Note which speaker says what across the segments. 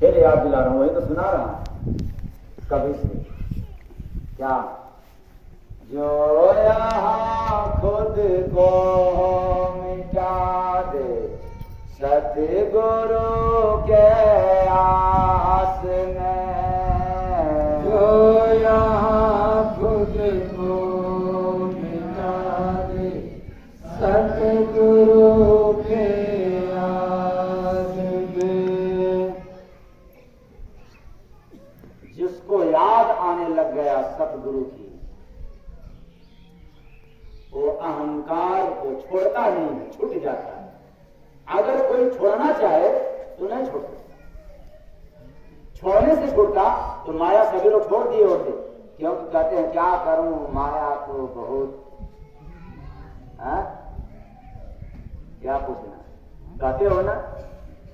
Speaker 1: फिर याद दिला रहा हूं, वही तो सुना रहा हूं कभी से। क्या जो यहाँ खुद को मिटा दे सतगुरु के आस में,
Speaker 2: जो यहाँ खुद को मिटा दे सतगुरु के आस में।
Speaker 1: जिसको याद आने लग गया सतगुरु की, वो अहंकार को छोड़ता नहीं है, छूट जाता है। अगर कोई छोड़ना चाहे तो नहीं छोड़ सकता। छोड़ने से छूटता तो माया सभी लोग छोड़ दिए होते, क्योंकि कहते हैं क्या करूं माया तो बहुत है? क्या पूछना कहते हो ना,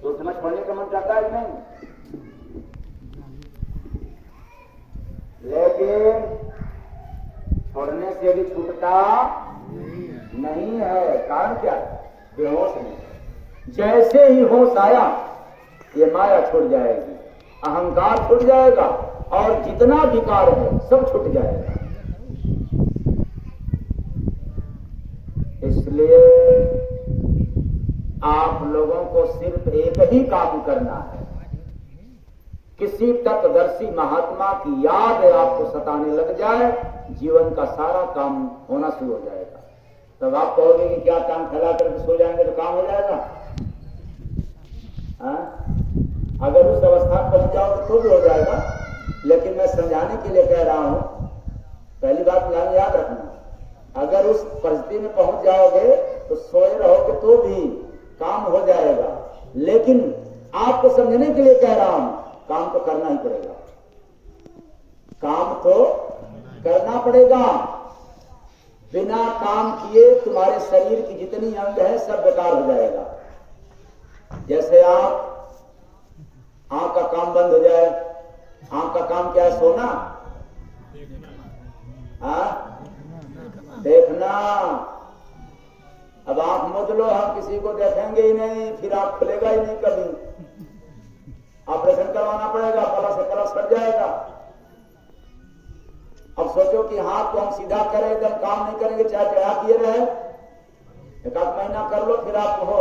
Speaker 1: तो उस समय छोड़ने का मन करता है कि नहीं? लेकिन छोड़ने से भी छूटता नहीं है। कारण क्या? बेहोश में जैसे ही होश आया ये माया छूट जाएगी, अहंकार छूट जाएगा और जितना विकार है सब छूट जाएगा। इसलिए आप लोगों को सिर्फ एक ही काम करना है, किसी तत्वदर्शी महात्मा की याद आपको सताने लग जाए, जीवन का सारा काम होना शुरू हो जाएगा। तब आप कहोगे कि क्या काम फैला करके सो जाएंगे तो काम हो जाएगा? अगर उस अवस्था में पहुंच जाओ तो भी हो जाएगा। लेकिन मैं समझाने के लिए कह रहा हूं, पहली बात याद रखना, अगर उस परिस्थिति में पहुंच जाओगे तो सोए रहोगे तो भी काम हो जाएगा। लेकिन आपको समझने के लिए कह रहा हूं, काम तो करना ही पड़ेगा, काम तो करना पड़ेगा। बिना काम किए तुम्हारे शरीर की जितनी अंग है सब बेकार हो जाएगा। जैसे आप आंख का काम बंद हो जाए, आंख का काम क्या है? सोना, देखना। अब आंख मूंद लो, हम किसी को देखेंगे ही नहीं, फिर आंख खुलेगा ही नहीं कभी। ऑपरेशन करवाना पड़ेगा, पला से पला सट जाएगा। अब सोचो कि हाथ को हम सीधा करें, एकदम काम नहीं करेंगे, चाहे टेढ़ा किए रहे, एक आध महीना कर लो, फिर आपको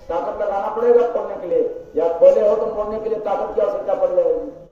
Speaker 1: ताकत लगाना पड़ेगा खोलने के लिए, या खोले हो तो मोड़ने के लिए ताकत की आवश्यकता पड़ जाएगी।